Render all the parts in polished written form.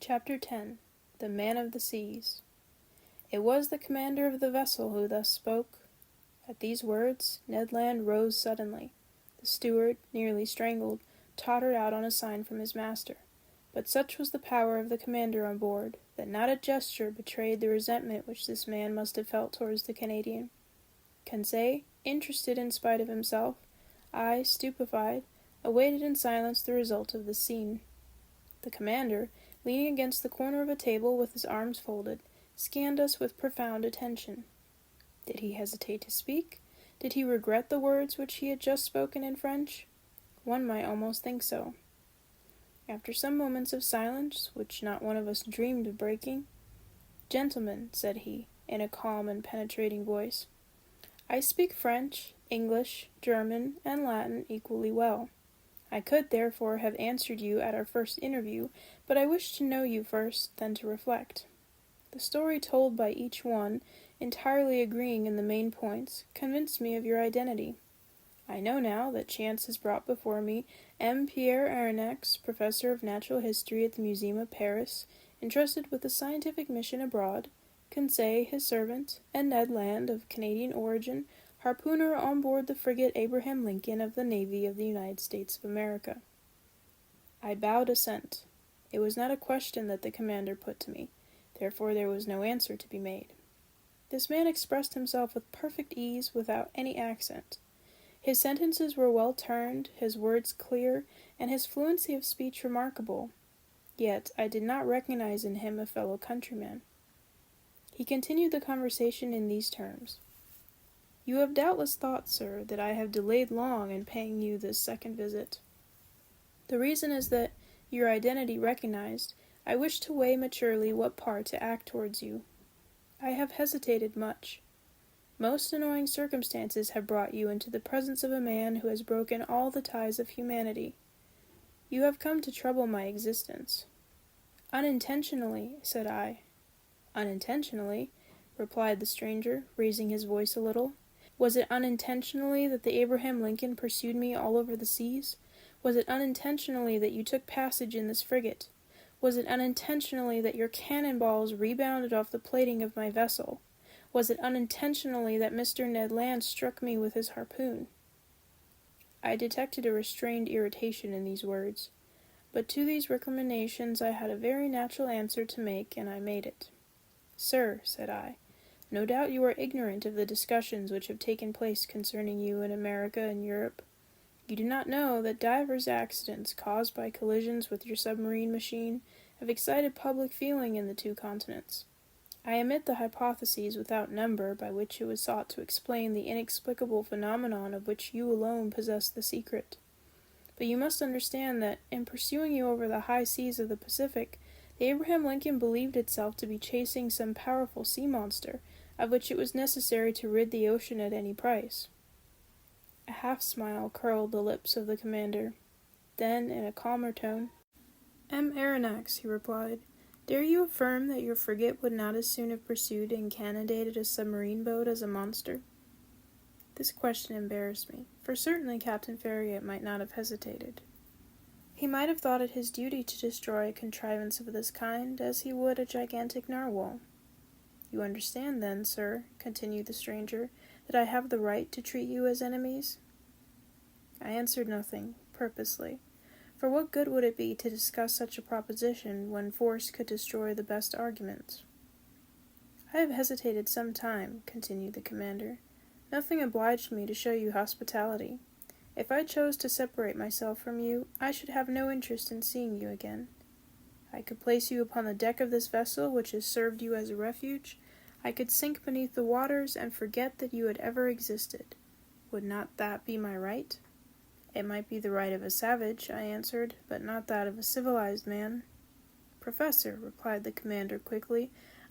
Chapter 10. The Man of the Seas. It was the commander of the vessel who thus spoke. At these words, Ned Land rose suddenly. The steward, nearly strangled, tottered out on a sign from his master. But such was the power of the commander on board, that not a gesture betrayed the resentment which this man must have felt towards the Canadian. Conseil, interested in spite of himself, I, stupefied, awaited in silence the result of this scene. The commander, leaning against the corner of a table with his arms folded, scanned us with profound attention. Did he hesitate to speak? Did he regret the words which he had just spoken in French? One might almost think so. After some moments of silence, which not one of us dreamed of breaking, "Gentlemen," said he, in a calm and penetrating voice, "I speak French, English, German, and Latin equally well. I could, therefore, have answered you at our first interview, but I wished to know you first, then to reflect. The story told by each one, entirely agreeing in the main points, convinced me of your identity. I know now that chance has brought before me M. Pierre Aronnax, professor of natural history at the Museum of Paris, entrusted with a scientific mission abroad, Conseil, his servant, and Ned Land, of Canadian origin, harpooner on board the frigate Abraham Lincoln of the Navy of the United States of America." I bowed assent. It was not a question that the commander put to me, therefore there was no answer to be made. This man expressed himself with perfect ease, without any accent. His sentences were well turned, his words clear, and his fluency of speech remarkable. Yet I did not recognize in him a fellow countryman. He continued the conversation in these terms. "You have doubtless thought, sir, that I have delayed long in paying you this second visit. The reason is that, your identity recognized, I wish to weigh maturely what part to act towards you. I have hesitated much. Most annoying circumstances have brought you into the presence of a man who has broken all the ties of humanity. You have come to trouble my existence." "Unintentionally," said I. "Unintentionally," replied the stranger, raising his voice a little. "Was it unintentionally that the Abraham Lincoln pursued me all over the seas? Was it unintentionally that you took passage in this frigate? Was it unintentionally that your cannon balls rebounded off the plating of my vessel? Was it unintentionally that Mr. Ned Land struck me with his harpoon?" I detected a restrained irritation in these words, but to these recriminations I had a very natural answer to make, and I made it. "Sir," said I, "no doubt you are ignorant of the discussions which have taken place concerning you in America and Europe. You do not know that divers accidents caused by collisions with your submarine machine have excited public feeling in the two continents. I emit the hypotheses without number by which it was sought to explain the inexplicable phenomenon of which you alone possess the secret. But you must understand that, in pursuing you over the high seas of the Pacific, the Abraham Lincoln believed itself to be chasing some powerful sea monster, of which it was necessary to rid the ocean at any price." A half-smile curled the lips of the commander. Then, in a calmer tone, "M. Aronnax," he replied, "dare you affirm that your frigate would not as soon have pursued and cannonaded a submarine boat as a monster?" This question embarrassed me, for certainly Captain Farragut might not have hesitated. He might have thought it his duty to destroy a contrivance of this kind, as he would a gigantic narwhal. "You understand, then, sir," continued the stranger, "that I have the right to treat you as enemies?" I answered nothing, purposely, for what good would it be to discuss such a proposition when force could destroy the best arguments? "I have hesitated some time," continued the commander. "Nothing obliged me to show you hospitality. If I chose to separate myself from you, I should have no interest in seeing you again. I could place you upon the deck of this vessel which has served you as a refuge. I could sink beneath the waters and forget that you had ever existed. Would not that be my right?" "It might be the right of a savage," I answered, "but not that of a civilized man." "Professor," replied the commander quickly,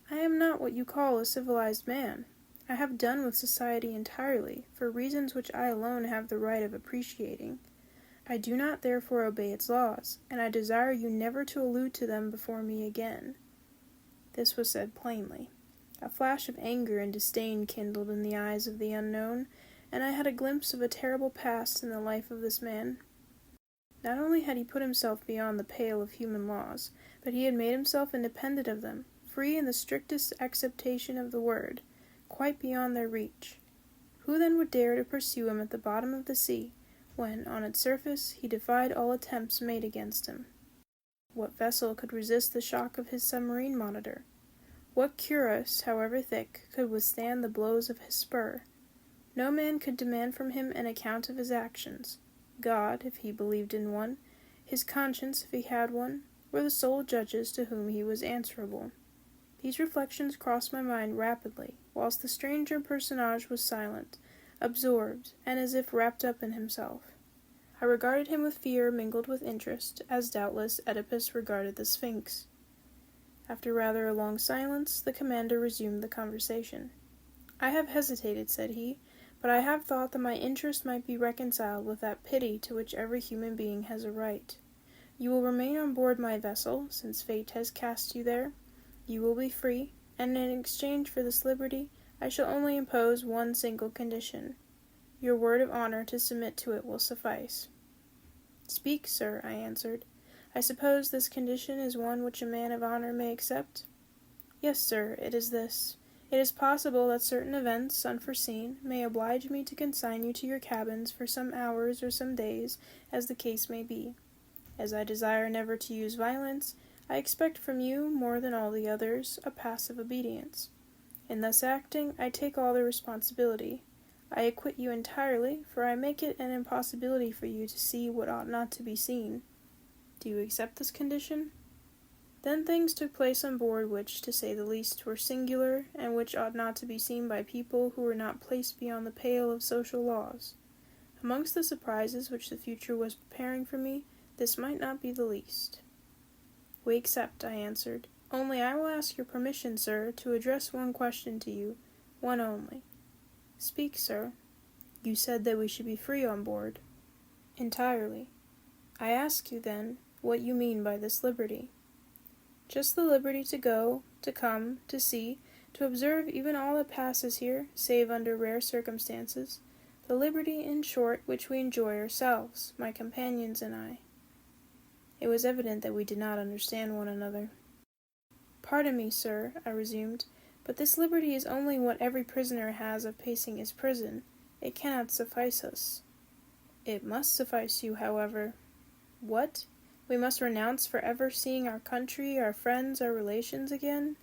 "I am not what you call a civilized man. I have done with society entirely, for reasons which I alone have the right of appreciating. I do not therefore obey its laws, and I desire you never to allude to them before me again." This was said plainly. A flash of anger and disdain kindled in the eyes of the unknown, and I had a glimpse of a terrible past in the life of this man. Not only had he put himself beyond the pale of human laws, but he had made himself independent of them, free in the strictest acceptation of the word, quite beyond their reach. Who then would dare to pursue him at the bottom of the sea, when, on its surface, he defied all attempts made against him? What vessel could resist the shock of his submarine monitor? What cuirass, however thick, could withstand the blows of his spur? No man could demand from him an account of his actions. God, if he believed in one, his conscience, if he had one, were the sole judges to whom he was answerable. These reflections crossed my mind rapidly, whilst the stranger personage was silent, absorbed, and as if wrapped up in himself. I regarded him with fear mingled with interest, as doubtless Oedipus regarded the Sphinx. After rather a long silence, the commander resumed the conversation. "I have hesitated," said he, "but I have thought that my interest might be reconciled with that pity to which every human being has a right. You will remain on board my vessel, since fate has cast you there. You will be free, and in exchange for this liberty, I shall only impose one single condition. Your word of honor to submit to it will suffice." "Speak, sir," I answered. "I suppose this condition is one which a man of honor may accept?" "Yes, sir, it is this. It is possible that certain events, unforeseen, may oblige me to consign you to your cabins for some hours or some days, as the case may be. As I desire never to use violence, I expect from you, more than all the others, a passive obedience. In thus acting, I take all the responsibility. I acquit you entirely, for I make it an impossibility for you to see what ought not to be seen. Do you accept this condition?" Then things took place on board which, to say the least, were singular, and which ought not to be seen by people who were not placed beyond the pale of social laws. Amongst the surprises which the future was preparing for me, this might not be the least. "We accept," I answered. "Only I will ask your permission, sir, to address one question to you, one only." "Speak, sir." "You said that we should be free on board." "Entirely." "I ask you, then, what you mean by this liberty?" "Just the liberty to go, to come, to see, to observe even all that passes here, save under rare circumstances. The liberty, in short, which we enjoy ourselves, my companions and I." It was evident that we did not understand one another. "Pardon me, sir," I resumed, "but this liberty is only what every prisoner has of pacing his prison. It cannot suffice us." "It must suffice you, however." "What? We must renounce for ever seeing our country, our friends, our relations again?"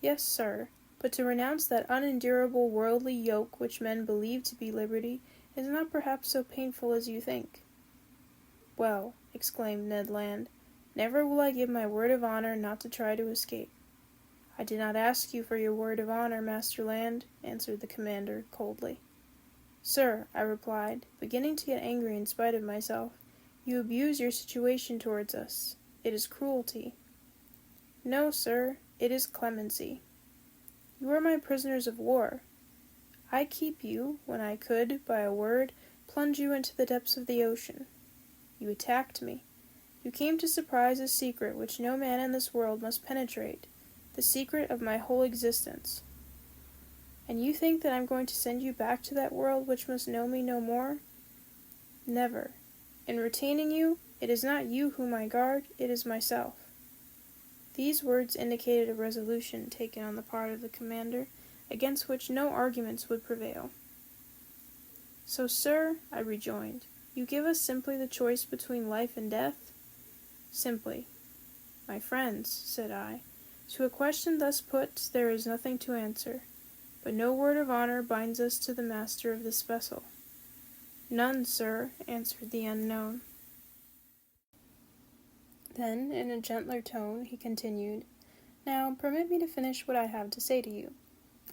"Yes, sir, but to renounce that unendurable worldly yoke which men believe to be liberty is not perhaps so painful as you think." "Well," exclaimed Ned Land, "never will I give my word of honor not to try to escape." "I did not ask you for your word of honor, Master Land," answered the commander, coldly. "Sir," I replied, beginning to get angry in spite of myself, "you abuse your situation towards us. It is cruelty." "No, sir, it is clemency. You are my prisoners of war. I keep you, when I could, by a word, plunge you into the depths of the ocean. You attacked me. You came to surprise a secret which no man in this world must penetrate, the secret of my whole existence. And you think that I am going to send you back to that world which must know me no more? Never. In retaining you, it is not you whom I guard, it is myself." These words indicated a resolution taken on the part of the commander, against which no arguments would prevail. "So, sir," I rejoined, "you give us simply the choice between life and death?" "Simply." "My friends," said I, "to a question thus put there is nothing to answer, but no word of honor binds us to the master of this vessel." "None, sir," answered the unknown. Then, in a gentler tone, he continued, "Now, permit me to finish what I have to say to you.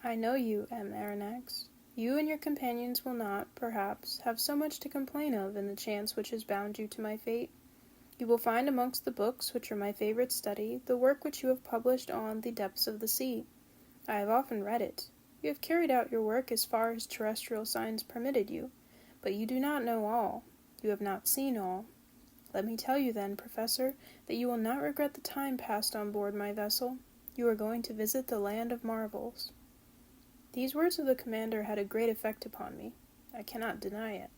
I know you, M. Aronnax. You and your companions will not, perhaps, have so much to complain of in the chance which has bound you to my fate. You will find amongst the books which are my favorite study the work which you have published on the depths of the sea. I have often read it. You have carried out your work as far as terrestrial science permitted you, but you do not know all. You have not seen all. Let me tell you then, Professor, that you will not regret the time passed on board my vessel. You are going to visit the land of marvels." These words of the commander had a great effect upon me. I cannot deny it.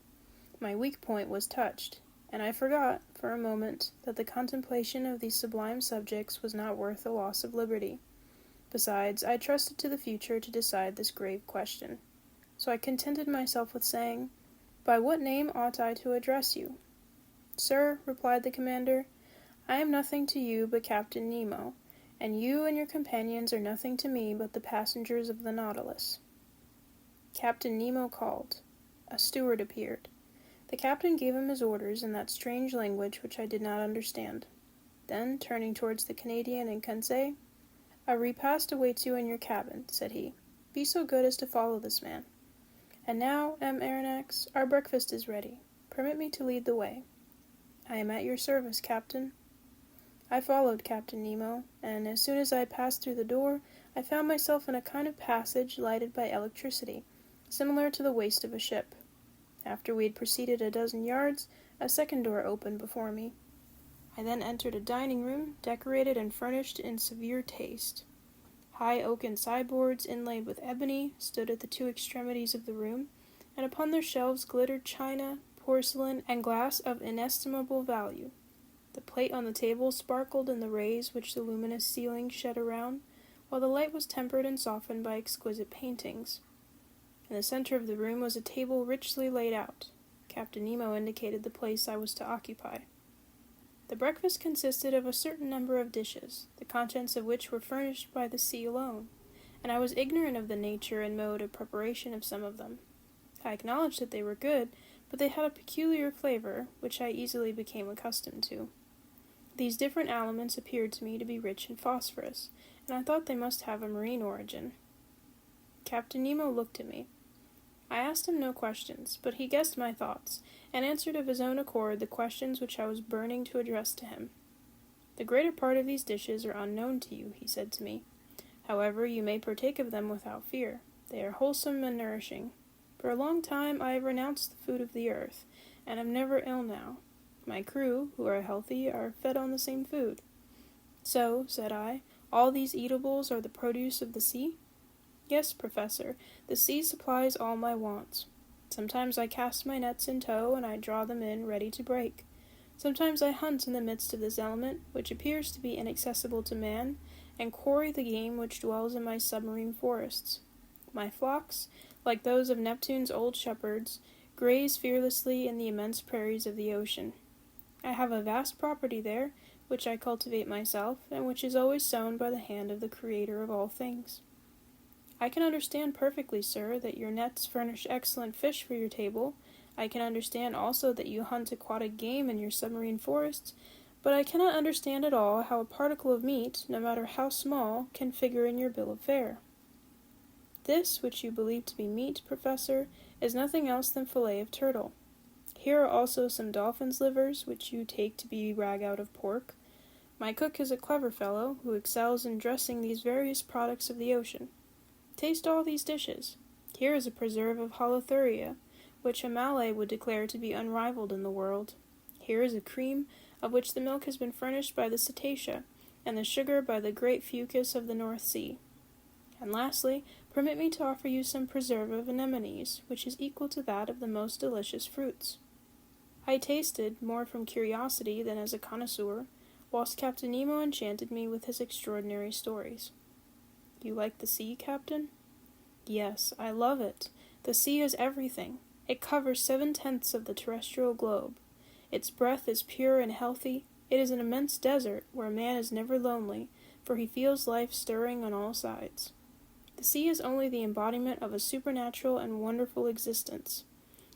My weak point was touched. and I forgot, for a moment, that the contemplation of these sublime subjects was not worth the loss of liberty. Besides, I trusted to the future to decide this grave question. So I contented myself with saying, "By what name ought I to address you?" "Sir," replied the commander, "I am nothing to you but Captain Nemo, and you and your companions are nothing to me but the passengers of the Nautilus." Captain Nemo called. A steward appeared. The captain gave him his orders in that strange language which I did not understand. Then, turning towards the Canadian and Conseil, "A repast awaits you in your cabin," said he. "Be so good as to follow this man. And now, M. Aronnax, our breakfast is ready. Permit me to lead the way." "I am at your service, Captain." I followed Captain Nemo, and as soon as I had passed through the door, I found myself in a kind of passage lighted by electricity, similar to the waist of a ship. After we had proceeded a dozen yards, a second door opened before me. I then entered a dining room, decorated and furnished in severe taste. High oaken sideboards, inlaid with ebony, stood at the two extremities of the room, and upon their shelves glittered china, porcelain, and glass of inestimable value. The plate on the table sparkled in the rays which the luminous ceiling shed around, while the light was tempered and softened by exquisite paintings. In the center of the room was a table richly laid out. Captain Nemo indicated the place I was to occupy. The breakfast consisted of a certain number of dishes, the contents of which were furnished by the sea alone, and I was ignorant of the nature and mode of preparation of some of them. I acknowledged that they were good, but they had a peculiar flavor, which I easily became accustomed to. These different aliments appeared to me to be rich in phosphorus, and I thought they must have a marine origin. Captain Nemo looked at me. I asked him no questions, but he guessed my thoughts, and answered of his own accord the questions which I was burning to address to him. "The greater part of these dishes are unknown to you," he said to me. "However, you may partake of them without fear. They are wholesome and nourishing. For a long time I have renounced the food of the earth, and am never ill now. My crew, who are healthy, are fed on the same food." "So," said I, "all these eatables are the produce of the sea?" "Yes, Professor, the sea supplies all my wants. Sometimes I cast my nets in tow, and I draw them in ready to break. Sometimes I hunt in the midst of this element, which appears to be inaccessible to man, and quarry the game which dwells in my submarine forests. My flocks, like those of Neptune's old shepherds, graze fearlessly in the immense prairies of the ocean. I have a vast property there, which I cultivate myself, and which is always sown by the hand of the Creator of all things. I can understand perfectly, sir, that your nets furnish excellent fish for your table. I can understand also that you hunt aquatic game in your submarine forests, but I cannot understand at all how a particle of meat, no matter how small, can figure in your bill of fare. This, which you believe to be meat, Professor, is nothing else than fillet of turtle. Here are also some dolphin's livers, which you take to be rag out of pork. My cook is a clever fellow, who excels in dressing these various products of the ocean. Taste all these dishes. Here is a preserve of holothuria, which a Malay would declare to be unrivaled in the world. Here is a cream, of which the milk has been furnished by the cetacea, and the sugar by the great fucus of the North Sea. And lastly, permit me to offer you some preserve of anemones, which is equal to that of the most delicious fruits." I tasted, more from curiosity than as a connoisseur, whilst Captain Nemo enchanted me with his extraordinary stories. "You like the sea, Captain?" "Yes, I love it. The sea is everything. It covers 7/10 of the terrestrial globe. Its breath is pure and healthy. It is an immense desert, where man is never lonely, for he feels life stirring on all sides. The sea is only the embodiment of a supernatural and wonderful existence.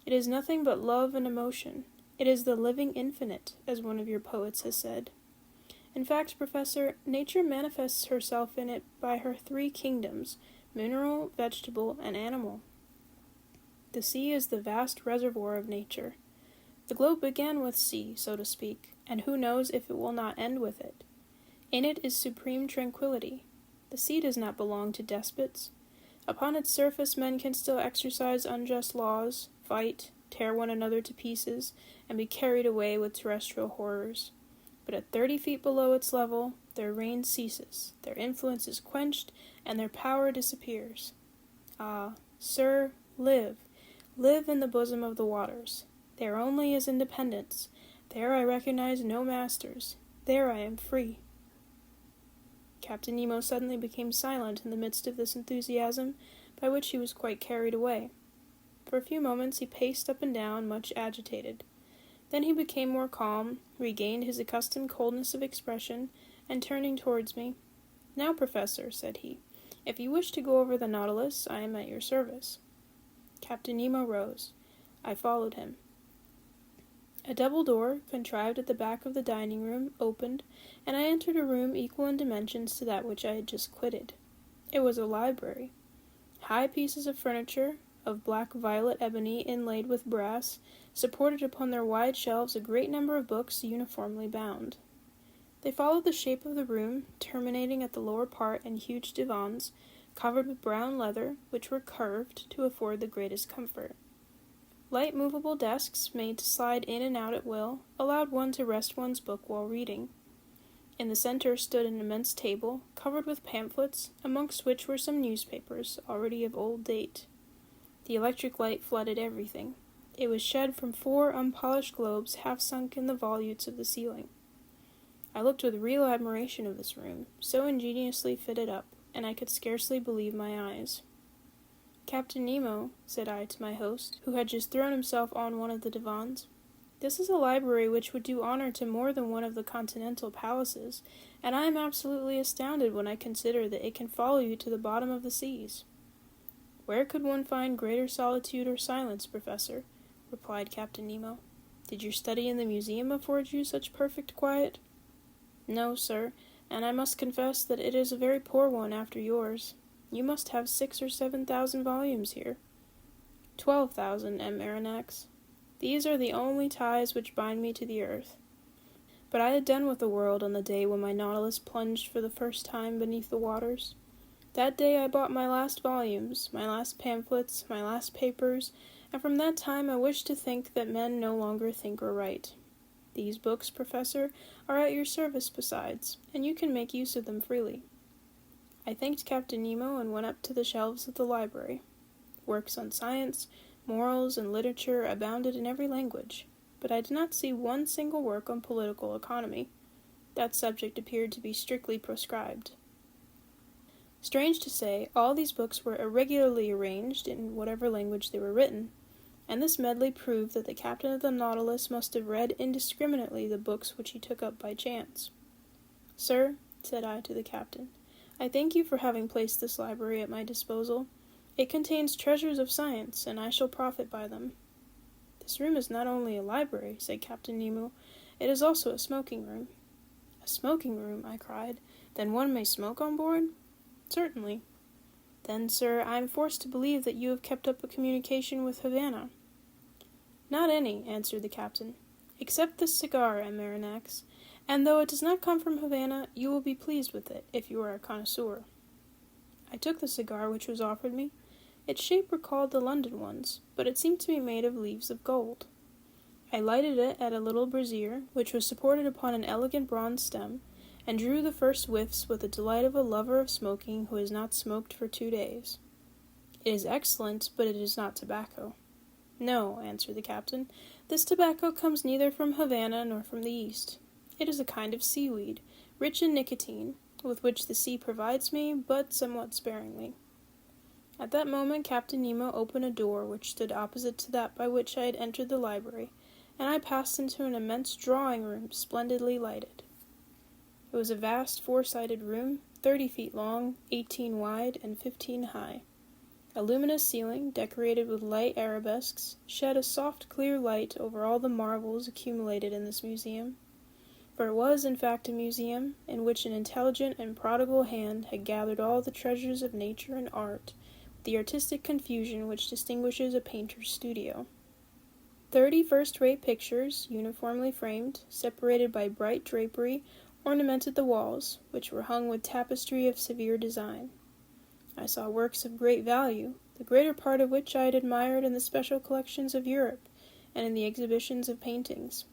It is nothing but love and emotion. It is the living infinite, as one of your poets has said. In fact, Professor, nature manifests herself in it by her 3 kingdoms, mineral, vegetable, and animal. The sea is the vast reservoir of nature. The globe began with sea, so to speak, and who knows if it will not end with it. In it is supreme tranquility. The sea does not belong to despots. Upon its surface men can still exercise unjust laws, fight, tear one another to pieces, and be carried away with terrestrial horrors. But at 30 feet below its level, their reign ceases, their influence is quenched, and their power disappears. Ah, sir, live in the bosom of the waters. They are only as independents. There I recognize no masters. There I am free. Captain Nemo suddenly became silent in the midst of this enthusiasm, by which he was quite carried away. For a few moments he paced up and down, much agitated. Then he became more calm, regained his accustomed coldness of expression, and turning towards me, "Now, Professor," said he, "if you wish to go over the Nautilus, I am at your service." Captain Nemo rose. I followed him. A double door, contrived at the back of the dining room, opened, and I entered a room equal in dimensions to that which I had just quitted. It was a library. High pieces of furniture, of black-violet ebony inlaid with brass, supported upon their wide shelves a great number of books uniformly bound. They followed the shape of the room, terminating at the lower part in huge divans, covered with brown leather, which were curved to afford the greatest comfort. Light movable desks, made to slide in and out at will, allowed one to rest one's book while reading. In the center stood an immense table, covered with pamphlets, amongst which were some newspapers, already of old date. The electric light flooded everything. It was shed from 4 unpolished globes half sunk in the volutes of the ceiling. I looked with real admiration of this room, so ingeniously fitted up, and I could scarcely believe my eyes. "Captain Nemo," said I to my host, who had just thrown himself on one of the divans, "this is a library which would do honor to more than one of the continental palaces, and I am absolutely astounded when I consider that it can follow you to the bottom of the seas." "Where could one find greater solitude or silence, Professor?" replied Captain Nemo. "Did your study in the museum afford you such perfect quiet?" "No, sir, and I must confess that it is a very poor one after yours. You must have 6,000 or 7,000 volumes here." 12,000, M. Aronnax. "These are the only ties which bind me to the earth." But I had done with the world on the day when my Nautilus plunged for the first time beneath the waters. That day I bought my last volumes, my last pamphlets, my last papers, and from that time I wish to think that men no longer think or write. These books, Professor, are at your service besides, and you can make use of them freely. I thanked Captain Nemo and went up to the shelves of the library. Works on science, morals, and literature abounded in every language, but I did not see one single work on political economy. That subject appeared to be strictly proscribed. Strange to say, all these books were irregularly arranged in whatever language they were written, and this medley proved that the captain of the Nautilus must have read indiscriminately the books which he took up by chance. "Sir," said I to the captain, "I thank you for having placed this library at my disposal. It contains treasures of science, and I shall profit by them." "This room is not only a library," said Captain Nemo, "it is also a smoking room." "A smoking room?" I cried. "Then one may smoke on board?" "Certainly." "Then, sir, I am forced to believe that you have kept up a communication with Havana." "Not any," answered the captain, "except this cigar, M. Aronnax, and though it does not come from Havana, you will be pleased with it, if you are a connoisseur." I took the cigar which was offered me. Its shape recalled the London ones, but it seemed to be made of leaves of gold. I lighted it at a little brazier, which was supported upon an elegant bronze stem, and drew the first whiffs with the delight of a lover of smoking who has not smoked for 2 days. "It is excellent, but it is not tobacco." "No," answered the captain, "this tobacco comes neither from Havana nor from the East. It is a kind of seaweed, rich in nicotine, with which the sea provides me, but somewhat sparingly." At that moment Captain Nemo opened a door which stood opposite to that by which I had entered the library, and I passed into an immense drawing-room splendidly lighted. It was a vast 4-sided room, 30 feet long, 18 wide, and 15 high. A luminous ceiling, decorated with light arabesques, shed a soft clear light over all the marvels accumulated in this museum. For it was, in fact, a museum, in which an intelligent and prodigal hand had gathered all the treasures of nature and art, with the artistic confusion which distinguishes a painter's studio. 30 first-rate pictures, uniformly framed, separated by bright drapery, ornamented the walls, which were hung with tapestry of severe design. I saw works of great value, the greater part of which I had admired in the special collections of Europe, and in the exhibitions of paintings.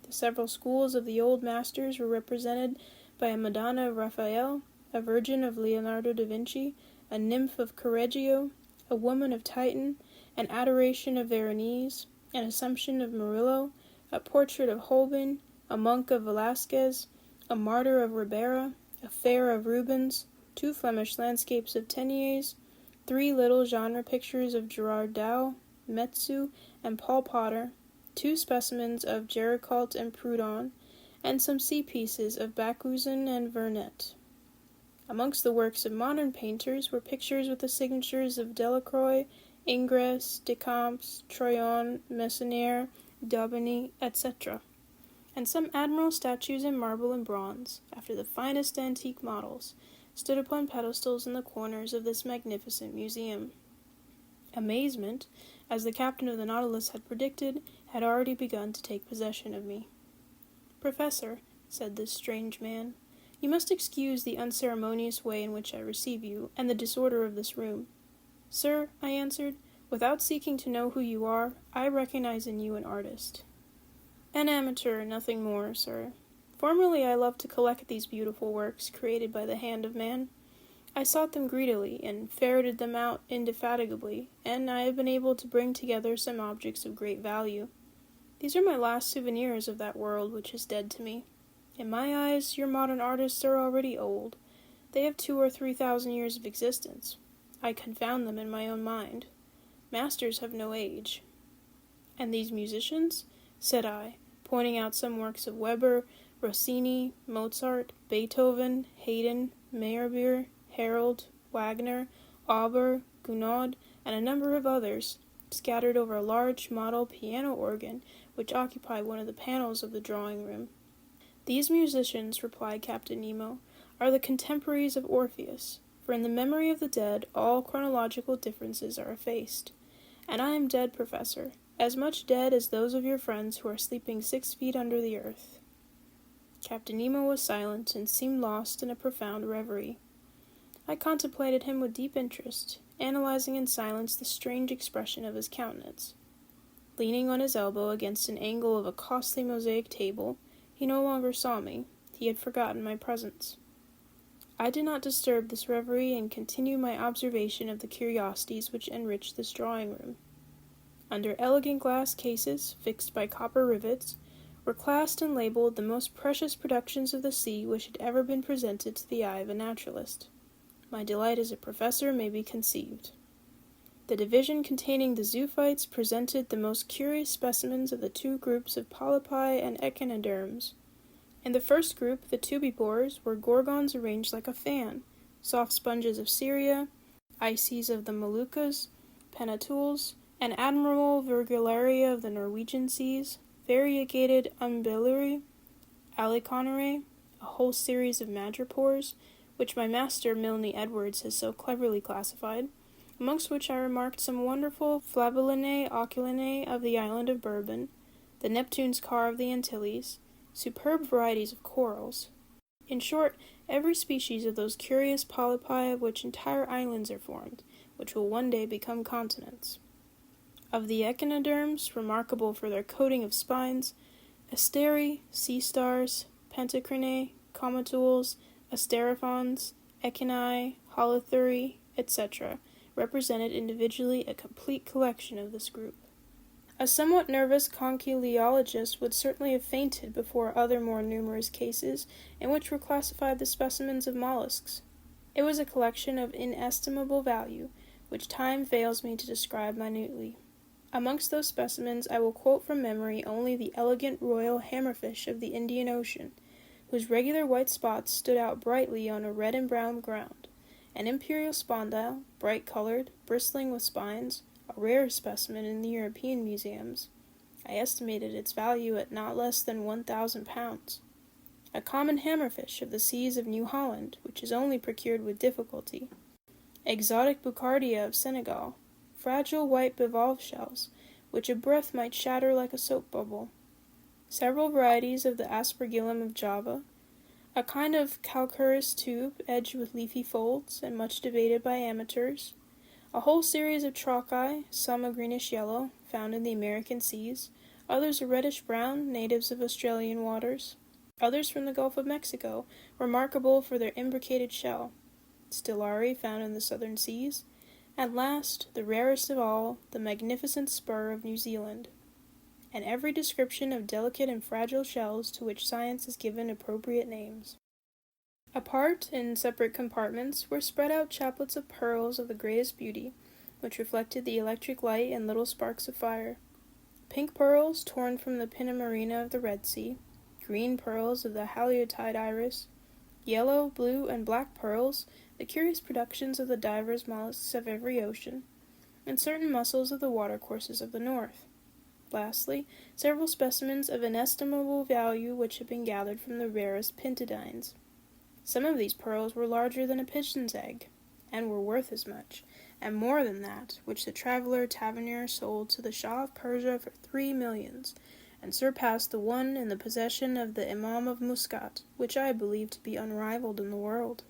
The several schools of the old masters were represented by a Madonna of Raphael, a Virgin of Leonardo da Vinci, a Nymph of Correggio, a Woman of Titan, an Adoration of Veronese, an Assumption of Murillo, a portrait of Holbein, a monk of Velasquez, a martyr of Ribera, a fair of Rubens, 2 Flemish landscapes of Teniers, 3 little genre pictures of Gerard Dow, Metsu, and Paul Potter, 2 specimens of Géricault and Proudhon, and some sea pieces of Bakhuyzen and Vernet. Amongst the works of modern painters were pictures with the signatures of Delacroix, Ingres, Decamps, Troyon, Messonnier, Daubigny, etc., and some admirable statues in marble and bronze, after the finest antique models, stood upon pedestals in the corners of this magnificent museum. Amazement, as the captain of the Nautilus had predicted, had already begun to take possession of me. "Professor," said this strange man, "you must excuse the unceremonious way in which I receive you, and the disorder of this room." "Sir," I answered, "without seeking to know who you are, I recognize in you an artist." "An amateur, nothing more, sir. Formerly I loved to collect these beautiful works created by the hand of man. I sought them greedily, and ferreted them out indefatigably, and I have been able to bring together some objects of great value. These are my last souvenirs of that world which is dead to me. In my eyes, your modern artists are already old. They have 2,000 or 3,000 years of existence. I confound them in my own mind. Masters have no age." "And these musicians?" said I, pointing out some works of Weber, Rossini, Mozart, Beethoven, Haydn, Meyerbeer, Harold, Wagner, Auber, Gounod, and a number of others, scattered over a large model piano organ which occupied one of the panels of the drawing-room. "These musicians," replied Captain Nemo, "are the contemporaries of Orpheus, for in the memory of the dead all chronological differences are effaced. And I am dead, Professor, as much dead as those of your friends who are sleeping 6 feet under the earth." Captain Nemo was silent and seemed lost in a profound reverie. I contemplated him with deep interest, analyzing in silence the strange expression of his countenance. Leaning on his elbow against an angle of a costly mosaic table, he no longer saw me. He had forgotten my presence. I did not disturb this reverie and continued my observation of the curiosities which enriched this drawing-room. Under elegant glass cases, fixed by copper rivets, were classed and labeled the most precious productions of the sea which had ever been presented to the eye of a naturalist. My delight as a professor may be conceived. The division containing the zoophytes presented the most curious specimens of the 2 groups of polypi and echinoderms. In the first group, the tubivores were gorgons arranged like a fan, soft sponges of Syria, ices of the Moluccas, penatules, and admirable virgularia of the Norwegian seas, variegated umbelluri, aliconare, a whole series of madrepores, which my master Milne Edwards has so cleverly classified, amongst which I remarked some wonderful Flavelinae oculinae of the island of Bourbon, the Neptune's car of the Antilles, superb varieties of corals. In short, every species of those curious polypi of which entire islands are formed, which will one day become continents. Of the echinoderms, remarkable for their coating of spines, asteri, sea stars, pentacrinae, comotules, asterophons, echini, holothuri, etc., represented individually a complete collection of this group. A somewhat nervous conchiliologist would certainly have fainted before other more numerous cases in which were classified the specimens of mollusks. It was a collection of inestimable value, which time fails me to describe minutely. Amongst those specimens I will quote from memory only the elegant royal hammerfish of the Indian Ocean, whose regular white spots stood out brightly on a red and brown ground, an imperial spondyle, bright-colored, bristling with spines, a rare specimen in the European museums. I estimated its value at not less than 1,000 pounds. A common hammerfish of the seas of New Holland, which is only procured with difficulty. Exotic Bucardia of Senegal, fragile white bivalve shells, which a breath might shatter like a soap bubble. Several varieties of the Aspergillum of Java, a kind of calcareous tube edged with leafy folds, and much debated by amateurs. A whole series of trocchi, some a greenish-yellow, found in the American seas, others a reddish-brown, natives of Australian waters, others from the Gulf of Mexico, remarkable for their imbricated shell, stellari found in the southern seas, and last, the rarest of all, the magnificent spur of New Zealand. and every description of delicate and fragile shells to which science has given appropriate names. Apart, in separate compartments, were spread out chaplets of pearls of the greatest beauty, which reflected the electric light in little sparks of fire. Pink pearls torn from the pinna marina of the Red Sea, green pearls of the haliotide iris, yellow, blue, and black pearls, the curious productions of the divers mollusks of every ocean, and certain mussels of the watercourses of the north. Lastly, several specimens of inestimable value which had been gathered from the rarest pintadines. Some of these pearls were larger than a pigeon's egg, and were worth as much, and more than that, which the traveler Tavernier sold to the Shah of Persia for 3 millions, and surpassed the one in the possession of the Imam of Muscat, which I believe to be unrivaled in the world.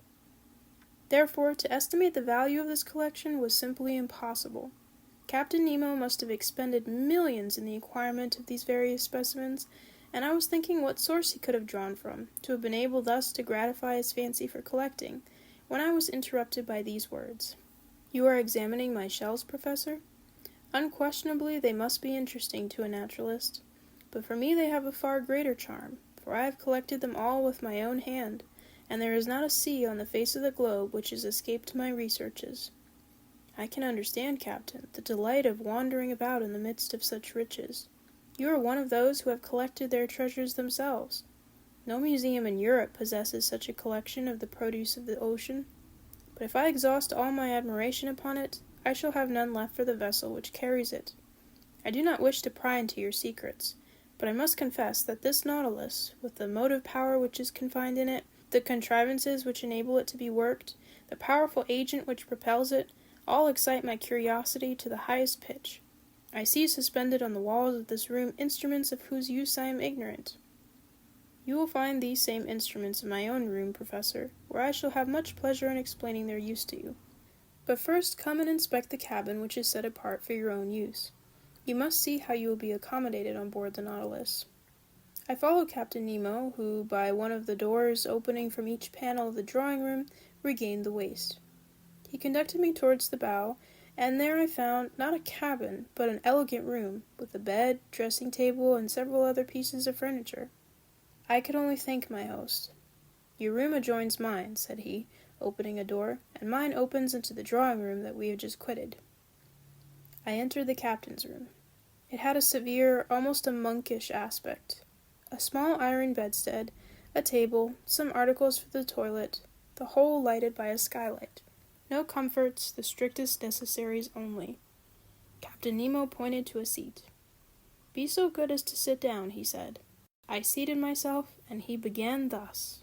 Therefore, to estimate the value of this collection was simply impossible. Captain Nemo must have expended millions in the acquirement of these various specimens, and I was thinking what source he could have drawn from, to have been able thus to gratify his fancy for collecting, when I was interrupted by these words. "You are examining my shells, Professor? Unquestionably they must be interesting to a naturalist, but for me they have a far greater charm, for I have collected them all with my own hand, and there is not a sea on the face of the globe which has escaped my researches. I can understand, Captain, the delight of wandering about in the midst of such riches. You are one of those who have collected their treasures themselves. No museum in Europe possesses such a collection of the produce of the ocean. But if I exhaust all my admiration upon it, I shall have none left for the vessel which carries it. I do not wish to pry into your secrets, but I must confess that this Nautilus, with the motive power which is confined in it, the contrivances which enable it to be worked, the powerful agent which propels it, all excite my curiosity to the highest pitch. I see suspended on the walls of this room instruments of whose use I am ignorant. You will find these same instruments in my own room, Professor, where I shall have much pleasure in explaining their use to you. But first come and inspect the cabin which is set apart for your own use. You must see how you will be accommodated on board the Nautilus." I followed Captain Nemo, who, by one of the doors opening from each panel of the drawing-room, regained the waist. He conducted me towards the bow, and there I found, not a cabin, but an elegant room, with a bed, dressing-table, and several other pieces of furniture. I could only thank my host. "Your room adjoins mine," said he, opening a door, "and mine opens into the drawing-room that we have just quitted." I entered the captain's room. It had a severe, almost a monkish aspect. A small iron bedstead, a table, some articles for the toilet, the whole lighted by a skylight. No comforts, the strictest necessaries only. Captain Nemo pointed to a seat. "Be so good as to sit down," he said. I seated myself, and he began thus.